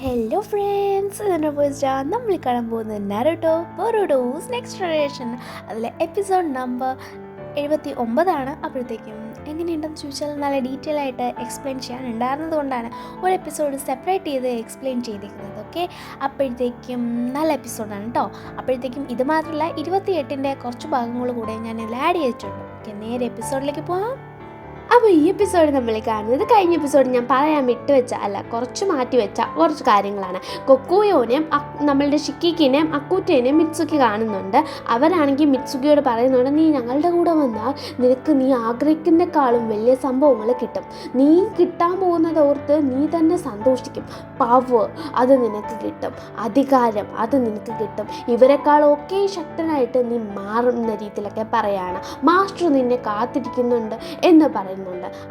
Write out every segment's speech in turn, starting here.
Hello friends, ഇതിൻ്റെ പോയിസ്റ്റ് നമ്മൾ കാണാൻ പോകുന്നത് നരുട്ടോ ബൊറൂട്ടോസ് നെക്സ്റ്റ് ജനറേഷൻ. അതിലെ എപ്പിസോഡ് നമ്പർ 79. അപ്പോഴത്തേക്കും എങ്ങനെയുണ്ടെന്ന് ചോദിച്ചാൽ നല്ല ഡീറ്റെയിൽ ആയിട്ട് എക്സ്പ്ലെയിൻ ചെയ്യാനുണ്ടായിരുന്നത് കൊണ്ടാണ് ഒരു എപ്പിസോഡ് സെപ്പറേറ്റ് ചെയ്ത് എക്സ്പ്ലെയിൻ ചെയ്തിരിക്കുന്നത്. ഓക്കെ, അപ്പോഴത്തേക്കും നല്ല എപ്പിസോഡാണ് കേട്ടോ. അപ്പോഴത്തേക്കും ഇത് മാത്രമല്ല, 28-ൻ്റെ കുറച്ച് ഭാഗങ്ങൾ കൂടെ ഞാൻ ആഡ് ചെയ്തിട്ടുണ്ട്. ഓക്കെ, നേരെ എപ്പിസോഡിലേക്ക് പോകാം. അപ്പോൾ ഈ എപ്പിസോഡ് നമ്മൾ കാണുന്നത് കഴിഞ്ഞ എപ്പിസോഡ് ഞാൻ പറയാൻ കുറച്ച് മാറ്റി വെച്ച കുറച്ച് കാര്യങ്ങളാണ്. കൊക്കൂയോനെയും നമ്മളുടെ ഷിക്കിക്കിനെയും അക്കൂറ്റേനെയും മിത്സുക്കി കാണുന്നുണ്ട്. അവരാണെങ്കിൽ മിത്സുക്കിയോട് പറയുന്നുണ്ട്, നീ ഞങ്ങളുടെ കൂടെ വന്നാൽ നിനക്ക് നീ ആഗ്രഹിക്കുന്നേക്കാളും വലിയ സംഭവങ്ങൾ കിട്ടും. നീ കിട്ടാൻ പോകുന്നത് ഓർത്ത് നീ തന്നെ സന്തോഷിക്കും. പവർ അത് നിനക്ക് കിട്ടും, അധികാരം അത് നിനക്ക് കിട്ടും, ഇവരെക്കാളൊക്കെ ശക്തനായിട്ട് നീ മാറുന്ന രീതിയിലൊക്കെ പറയാണ്. മാസ്റ്റർ നിന്നെ കാത്തിരിക്കുന്നുണ്ട് എന്ന് പറയുന്നു.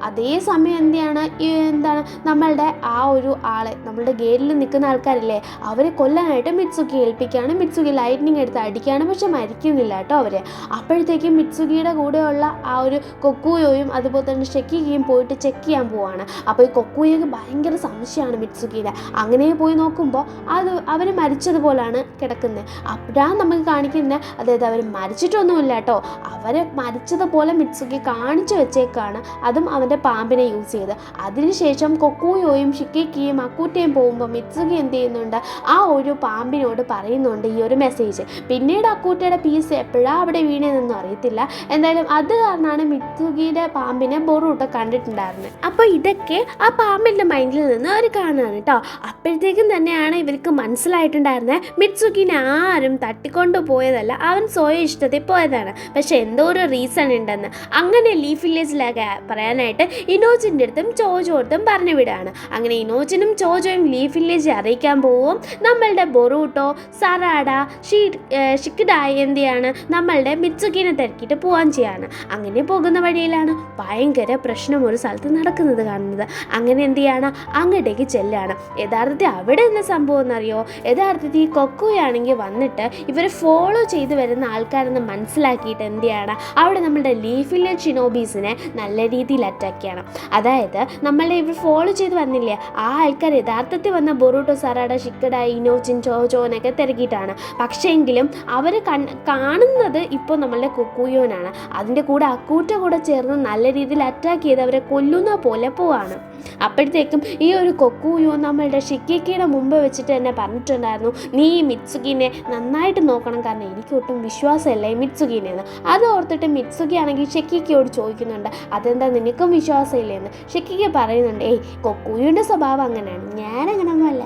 അതേസമയം എന്താണ് നമ്മളുടെ ആ ഒരു ആളെ, നമ്മളുടെ ഗേറ്റിൽ നിൽക്കുന്ന ആൾക്കാരില്ലേ, അവരെ കൊല്ലാനായിട്ട് മിത്സുക്കി ഏൽപ്പിക്കുകയാണ്. മിത്സുക്കി ലൈറ്റ്നിങ് എടുത്ത് അടിക്കുകയാണ്, പക്ഷെ മരിക്കുന്നില്ല കേട്ടോ അവരെ. അപ്പോഴത്തേക്കും മിത്സുക്കിയുടെ കൂടെയുള്ള ആ ഒരു കൊക്കൂയോയും അതുപോലെ തന്നെ ഷെക്കിയും പോയിട്ട് ചെക്ക് ചെയ്യാൻ പോവാണ്. അപ്പോൾ ഈ കൊക്കൂയോയ്ക്ക് ഭയങ്കര സംശയമാണ് മിത്സുക്കിയുടെ. അങ്ങനെ പോയി നോക്കുമ്പോൾ അവർ മരിച്ചതുപോലാണ് കിടക്കുന്നത്. അപ്പോഴാണ് നമുക്ക് കാണിക്കുന്നത്, അതായത് അവർ മരിച്ചിട്ടൊന്നുമില്ല കേട്ടോ, അവരെ മരിച്ചതുപോലെ മിത്സുക്കി കാണിച്ചു വെച്ചേക്കാണ്. അതും അവൻ്റെ പാമ്പിനെ യൂസ് ചെയ്ത്. അതിനുശേഷം കൊക്കൂയോയും ഷിക്കിക്കിയും അക്കൂറ്റയും പോകുമ്പോൾ മിത്സുക്കി എന്ത് ചെയ്യുന്നുണ്ട്, ആ ഒരു പാമ്പിനോട് പറയുന്നുണ്ട് ഈ ഒരു മെസ്സേജ്. പിന്നീട് അക്കൂറ്റയുടെ പീസ് എപ്പോഴാണ് അവിടെ വീണതെന്നൊന്നും അറിയത്തില്ല. എന്തായാലും അത് കാരണമാണ് മിത്സുക്കിയുടെ പാമ്പിനെ ബൊറൂട്ടോ കണ്ടിട്ടുണ്ടായിരുന്നത്. അപ്പോൾ ഇതൊക്കെ ആ പാമ്പിൻ്റെ മൈൻഡിൽ നിന്ന് അവർ കാണുകയാണ് കേട്ടോ. അപ്പോഴത്തേക്കും തന്നെയാണ് ഇവർക്ക് മനസ്സിലായിട്ടുണ്ടായിരുന്നത്, മിത്സുക്കിനെ ആരും തട്ടിക്കൊണ്ടു പോയതല്ല, അവൻ സ്വയം ഇഷ്ടത്തിൽ പോയതാണ്. പക്ഷെ എന്തോ ഒരു റീസൺ ഉണ്ടെന്ന്. അങ്ങനെ ലീഫ് വില്ലേജിലൊക്കെ പറയാനായിട്ട് ഇനോജിൻ്റെ അടുത്തും ചോജോടുത്തും പറഞ്ഞു വിടുകയാണ്. അങ്ങനെ ഇനോജിനും ചോജോയും ലീഫ് വില്ലേജ് അറിയിക്കാൻ പോവും. നമ്മളുടെ ബൊറൂട്ടോ, സറാഡ, ഷിക്കിഡായി എന്ത് ചെയ്യാണ്, നമ്മളുടെ മിത്സുക്കിനെ തിരക്കിയിട്ട് പോകാൻ ചെയ്യാണ്. അങ്ങനെ പോകുന്ന വഴിയിലാണ് ഭയങ്കര പ്രശ്നം ഒരു സ്ഥലത്ത് നടക്കുന്നത് കാണുന്നത്. അങ്ങനെ എന്ത് ചെയ്യാണ്, അങ്ങോട്ടേക്ക് ചെല്ലുകയാണ്. യഥാർത്ഥത്തിൽ അവിടെ എന്താ സംഭവം എന്നറിയോ, യഥാർത്ഥത്തിൽ ഈ കൊക്കുയാണെങ്കിൽ വന്നിട്ട് ഇവരെ ഫോളോ ചെയ്ത് വരുന്ന ആൾക്കാരെന്ന് മനസ്സിലാക്കിയിട്ട് എന്ത് ചെയ്യാണ്, അവിടെ നമ്മളുടെ ലീഫ് വില്ലേജ് ഷിനോബീസിനെ നല്ല രീതിയിൽ അറ്റാക്ക് ചെയ്യണം. അതായത് നമ്മളെ ഇവർ ഫോളോ ചെയ്ത് വന്നില്ലേ, ആ ആൾക്കാർ യഥാർത്ഥത്തിൽ വന്ന ബൊറൂട്ടോ, സറാഡ, ഷിക്കഡായി, ഇനോജിൻ, ചോജോനൊക്കെ തിരക്കിയിട്ടാണ്. പക്ഷേ എങ്കിലും അവർ കാണുന്നത് ഇപ്പോൾ നമ്മളുടെ കൊക്കൂയോനാണ്. അതിൻ്റെ കൂടെ അക്കൂറ്റ കൂടെ ചേർന്ന് നല്ല രീതിയിൽ അറ്റാക്ക് ചെയ്ത് അവരെ കൊല്ലുന്ന പോലെ പോവാണ്. അപ്പോഴത്തേക്കും ഈ ഒരു കൊക്കൂയോ നമ്മളുടെ ഷിക്കിക്കിയുടെ മുമ്പ് വെച്ചിട്ട് തന്നെ പറഞ്ഞിട്ടുണ്ടായിരുന്നു, നീ ഈ മിത്സുക്കിനെ നന്നായിട്ട് നോക്കണം, കാരണം എനിക്ക് ഒട്ടും വിശ്വാസമല്ല ഈ മിത്സുക്കിനെന്ന്. അത് ഓർത്തിട്ട് മിത്സുക്കി ആണെങ്കിൽ ഷിക്കിക്കിയോട് ചോദിക്കുന്നുണ്ട്, അതെന്താ നിനക്കും വിശ്വാസമില്ലേന്ന്. ഷിക്കിക്ക് പറയുന്നുണ്ട്, കൊക്കൂയുടെ സ്വഭാവം അങ്ങനെയാണ്, ഞാനങ്ങനെയൊന്നുമല്ല.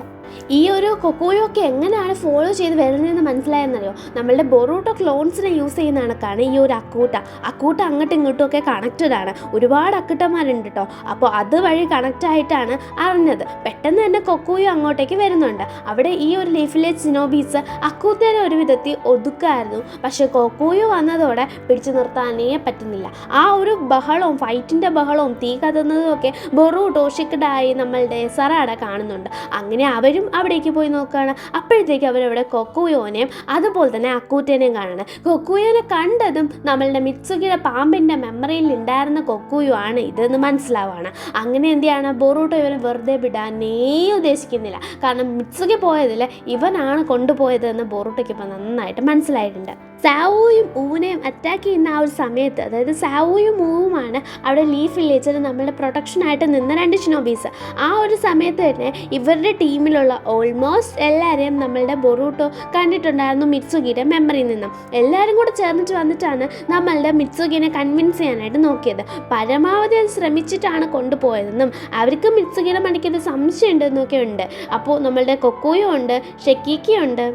ഈ ഒരു കൊക്കൂയൊക്കെ എങ്ങനെയാണ് ഫോളോ ചെയ്ത് വരുന്നതെന്ന് മനസ്സിലായെന്നറിയോ, നമ്മളുടെ ബൊറൂട്ടോ ക്ലോൺസിനെ യൂസ് ചെയ്യുന്ന കണക്കാണ് ഈ ഒരു അക്കൂട്ട അങ്ങോട്ടും ഇങ്ങോട്ടും ഒക്കെ കണക്റ്റഡ് ആണ്. ഒരുപാട് അക്കൂട്ടന്മാരുണ്ട് കേട്ടോ. അപ്പോൾ അതുവഴി കണക്റ്റ് ആയിട്ടാണ് അറിഞ്ഞത്. പെട്ടെന്ന് തന്നെ കൊക്കൂയോ അങ്ങോട്ടേക്ക് വരുന്നുണ്ട്. അവിടെ ഈ ഒരു ലീഫ് വില്ലേജ് സിനോബീസ് അക്കൂത്തേനെ ഒരു വിധത്തിൽ ഒതുക്കായിരുന്നു. പക്ഷേ കൊക്കൂയോ വന്നതോടെ പിടിച്ചു നിർത്താനേ പറ്റുന്നില്ല. ആ ഒരു ബഹളവും, ഫൈറ്റിൻ്റെ ബഹളവും തീ കത്തുന്നതും ഒക്കെ ബൊറൂട്ടോ, ഷിക്കിഡായി, നമ്മളുടെ സറാഡ കാണുന്നുണ്ട്. അങ്ങനെ അവരും അവിടേക്ക് പോയി നോക്കുകയാണ്. അപ്പോഴത്തേക്ക് അവരവിടെ കൊക്കൂയോനെയും അതുപോലെ തന്നെ അക്കൂറ്റേനെയും കാണുന്നത്. കൊക്കൂയോനെ കണ്ടതും നമ്മളുടെ മിത്സുക്കിയുടെ പാമ്പിൻ്റെ മെമ്മറിയിൽ ഉണ്ടായിരുന്ന കൊക്കൂയോ ആണ് ഇതെന്ന് മനസ്സിലാവുകയാണ്. അങ്ങനെ എന്ത് ചെയ്യാണ്, ബൊറൂട്ടോ ഇവനെ വെറുതെ വിടാനേ ഉദ്ദേശിക്കുന്നില്ല. കാരണം മിത്സുക്കി പോയതിൽ ഇവനാണ് കൊണ്ടുപോയതെന്ന് ബൊറൂട്ടോയ്ക്ക് ഇപ്പം നന്നായിട്ട് മനസ്സിലായിട്ടുണ്ട്. സാവോയും ഊനെയും അറ്റാക്ക് ചെയ്യുന്ന ആ ഒരു സമയത്ത്, അതായത് സാവോയും ഊവുമാണ് അവിടെ ലീഫ് വില്ലേജിൽ നമ്മളുടെ പ്രൊട്ടക്ഷനായിട്ട് നിന്ന 2 ഷിനോബീസ്. ആ ഒരു സമയത്ത് തന്നെ ഇവരുടെ ടീമിലുള്ള ഓൾമോസ്റ്റ് എല്ലാവരെയും നമ്മളുടെ ബൊറൂട്ടോ കണ്ടിട്ടുണ്ടായിരുന്നു മിത്സുക്കിയുടെ മെമ്മറിയിൽ നിന്നും. എല്ലാവരും കൂടെ ചേർന്നിട്ട് വന്നിട്ടാണ് നമ്മളുടെ മിത്സുക്കിനെ കൺവിൻസ് ചെയ്യാനായിട്ട് നോക്കിയത്. പരമാവധി അത് ശ്രമിച്ചിട്ടാണ് കൊണ്ടുപോയതെന്നും അവർക്ക് മിത്സുക്കിയുടെ മണിക്കൊരു സംശയം ഉണ്ടെന്നൊക്കെ ഉണ്ട്. അപ്പോൾ നമ്മളുടെ കൊക്കോയോ ഉണ്ട്, ഷെക്കിക്കിയുണ്ട്,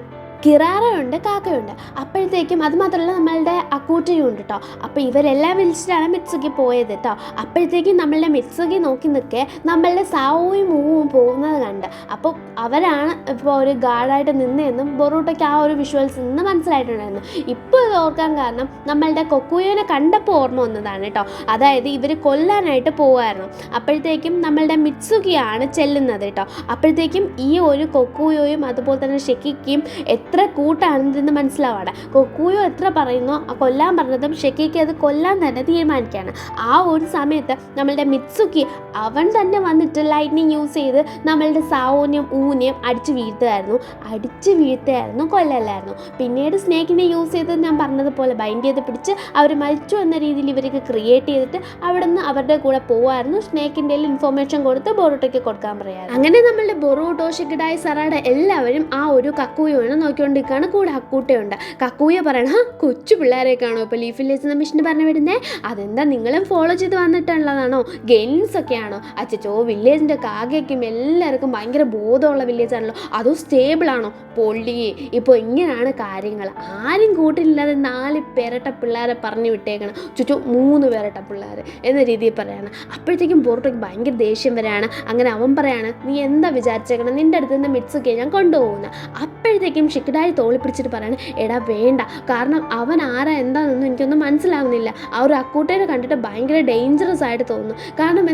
കിറാറയുണ്ട്, കാക്കയുണ്ട്. അപ്പോഴത്തേക്കും അത് മാത്രമല്ല നമ്മളുടെ അക്കൂറ്റയും ഉണ്ട് കേട്ടോ. അപ്പോൾ ഇവരെല്ലാം വിളിച്ചിട്ടാണ് മിത്സുക്കി പോയത് കേട്ടോ. അപ്പോഴത്തേക്കും നമ്മളുടെ മിത്സുക്കി നോക്കി നിൽക്കെ നമ്മളുടെ സാവോയും മൂവും പോകുന്നത് കണ്ട്, അപ്പോൾ അവരാണ് ഇപ്പോൾ ഒരു ഗാർഡായിട്ട് നിന്നതെന്നും ബൊറൂട്ടോയ്ക്ക് ആ ഒരു വിഷ്വൽസിൽ നിന്ന് മനസ്സിലായിട്ടുണ്ടായിരുന്നു. ഇപ്പോൾ ഇത് ഓർക്കാൻ കാരണം നമ്മളുടെ കൊക്കൂയോനെ കണ്ടപ്പോൾ ഓർമ്മ വന്നതാണ് കേട്ടോ. അതായത് ഇവർ കൊല്ലാനായിട്ട് പോവുമായിരുന്നു. അപ്പോഴത്തേക്കും നമ്മളുടെ മിത്സുക്കിയാണ് ചെല്ലുന്നത് കേട്ടോ. അപ്പോഴത്തേക്കും ഈ ഒരു കൊക്കൂയോയും അതുപോലെ തന്നെ ഷെക്കിക്കും എത്ര കൂട്ടാണെന്ന് മനസ്സിലാവാടെ. കൊക്കൂയോ എത്ര പറയുന്നോ കൊല്ലാൻ പറഞ്ഞതും ഷെക്കിക്ക് അത് കൊല്ലാൻ തന്നെ തീരുമാനിക്കുകയാണ്. ആ ഒരു സമയത്ത് നമ്മളുടെ മിത്സുക്കി അവൻ തന്നെ വന്നിട്ട് ലൈറ്റ്നിങ് യൂസ് ചെയ്ത് നമ്മളുടെ സാവോനെയും ഊനെയും അടിച്ച് വീഴ്ത്തുകയായിരുന്നു, കൊല്ലല്ലായിരുന്നു. പിന്നീട് സ്നേക്കിനെ യൂസ് ചെയ്ത് ഞാൻ പറഞ്ഞതുപോലെ ബൈൻഡ് ചെയ്ത് പിടിച്ച് അവർ മരിച്ചു എന്ന രീതിയിൽ ഇവർക്ക് ക്രിയേറ്റ് ചെയ്തിട്ട് അവിടെ നിന്ന് അവരുടെ കൂടെ പോവായിരുന്നു. സ്നേക്കിൻ്റെ ഇൻഫോർമേഷൻ കൊടുത്ത് ബൊറൂട്ടോയ്ക്ക് കൊടുക്കാൻ പറയാറ്. അങ്ങനെ നമ്മളുടെ ബൊറൂട്ടോ, ഷിക്കിഡായി, സറാഡ എല്ലാവരും ആ ഒരു കക്കൂയോനെ നോക്കിക്കൊണ്ടിരിക്കുകയാണ്. കൂടെ അക്കൂട്ടയുണ്ട്. കക്കൂയ പറയണ കൊച്ചു പിള്ളേരെയൊക്കെയാണോ ഇപ്പോൾ ലീഫ് വില്ലേജ് മിഷന് പറഞ്ഞു വിടുന്നത്? അതെന്താ നിങ്ങളും ഫോളോ ചെയ്ത് വന്നിട്ടുള്ളതാണോ? ഗെയിംസ് ഒക്കെയാണോ? അച്ചോ, വില്ലേജിൻ്റെ കാകയ്ക്കും എല്ലാവർക്കും ഭയങ്കര ബോധമുള്ള വില്ലേജ് ആണല്ലോ, അതോ സ്റ്റേബിൾ ആണോ? പൊള്ളിയേ, ഇപ്പോൾ ഇങ്ങനെയാണ് കാര്യങ്ങൾ. ആരും കൂട്ടിലില്ലാതെ 4 പേരട്ട പിള്ളേരെ പറഞ്ഞു വിട്ടേക്കണം, ചുറ്റും 3 പേരട്ട പിള്ളേർ എന്ന രീതിയിൽ പറയാണ്. അപ്പോഴത്തേക്കും ബൊറൂട്ടോയ്ക്ക് ഭയങ്കര ദേഷ്യം വരെയാണ്. അങ്ങനെ അവൻ പറയാണ്, നീ എന്താ വിചാരിച്ചേക്കണം, നിൻ്റെ അടുത്ത് നിന്ന് മിത്സുക്കിയെ ഞാൻ കൊണ്ടുപോകുന്നത്. അപ്പോഴത്തേക്കും ഷിക്കിഡായി തോളി പിടിച്ചിട്ട് പറയാണ്, എടാ വേണ്ട, കാരണം അവൻ ആരാ എന്താണെന്നൊന്നും എനിക്കൊന്നും മനസ്സിലാവുന്നില്ല. ആ ഒരു അക്കൂട്ടേനെ കണ്ടിട്ട് ഭയങ്കര ഡേഞ്ചറസ് ആയിട്ട് തോന്നുന്നു. കാരണം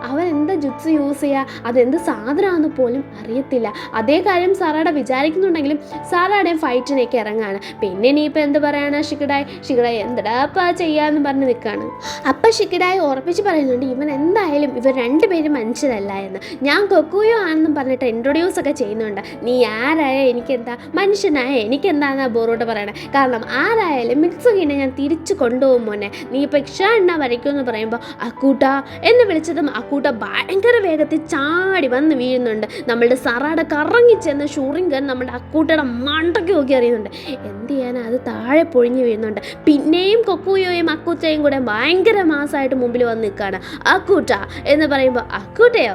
അവൻ എന്താ ജുട്സ് യൂസ് ചെയ്യുക, അതെന്ത് സാധനമാണെന്ന് പോലും അറിയത്തില്ല. അതേ കാര്യം സാറാടെ വിചാരിക്കുന്നുണ്ടെങ്കിലും സാറാടെയും ഫൈറ്റിനേക്ക് ഇറങ്ങാണ്. പിന്നെ ഇനിയിപ്പോൾ എന്ത് പറയാണ് ഷിക്കിഡായി എന്താപ്പാ ചെയ്യാന്ന് പറഞ്ഞ് നിൽക്കുകയാണ്. അപ്പം ഷിക്കിഡായി ഉറപ്പിച്ച് പറയുന്നുണ്ട്, ഇവൻ എന്തായാലും ഇവർ 2 പേരും മനുഷ്യരല്ല എന്ന്. ഞാൻ കൊക്കൂയോ ആണെന്നും പറഞ്ഞിട്ട് ഇൻട്രൊഡ്യൂസ് ഒക്കെ ചെയ്യുന്നുണ്ട്. നീ ആരായ എനിക്കെന്താ, മനുഷ്യനായ എനിക്കെന്താണെന്നാണ് ബൊറൂട്ടോ പറയണേ. കാരണം ആരായാലും മിത്സുകിനെ ഞാൻ തിരിച്ചു കൊണ്ടുപോകും മോനെ, നീ ഇപ്പോൾ എണ്ണ വരയ്ക്കുമെന്ന് പറയുമ്പോൾ അക്കൂട്ട എന്ന് വിളിച്ചതും അക്കൂട്ട ഭയങ്കര വേഗത്തിൽ ചാടി വന്ന് വീഴുന്നുണ്ട്. നമ്മളുടെ സറാട കറങ്ങിച്ചെന്ന് ഷൂറിങ്കൻ നമ്മുടെ അക്കൂട്ടയുടെ മണ്ടയ്ക്ക് നോക്കി അറിയുന്നുണ്ട്. എന്ത് ചെയ്യാനാ, അത് താഴെ പൊഴിഞ്ഞ് വീഴുന്നുണ്ട്. പിന്നെയും കൊക്കൂയോയും അക്കൂട്ടയും കൂടെ ഭയങ്കര മാസമായിട്ട് മുമ്പിൽ വന്ന് നിൽക്കുകയാണ്. അക്കൂട്ട എന്ന് പറയുമ്പോൾ അക്കൂട്ടയോ,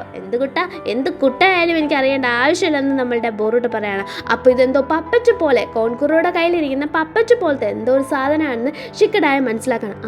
എന്ത് കുട്ടയായാലും എനിക്ക് അറിയേണ്ട ആവശ്യമില്ലെന്ന് നമ്മളുടെ ബൊറൂട്ടോ പറയാണ്. അപ്പോൾ ഇതെന്തോ പപ്പറ്റ് പോലെ, കോൺകുറോയുടെ കയ്യിലിരിക്കുന്ന പപ്പറ്റ് പോലത്തെ എന്തോ ഒരു സാധനമാണെന്ന് ഷിക്കിഡായി മനസ്സിലാക്കണം.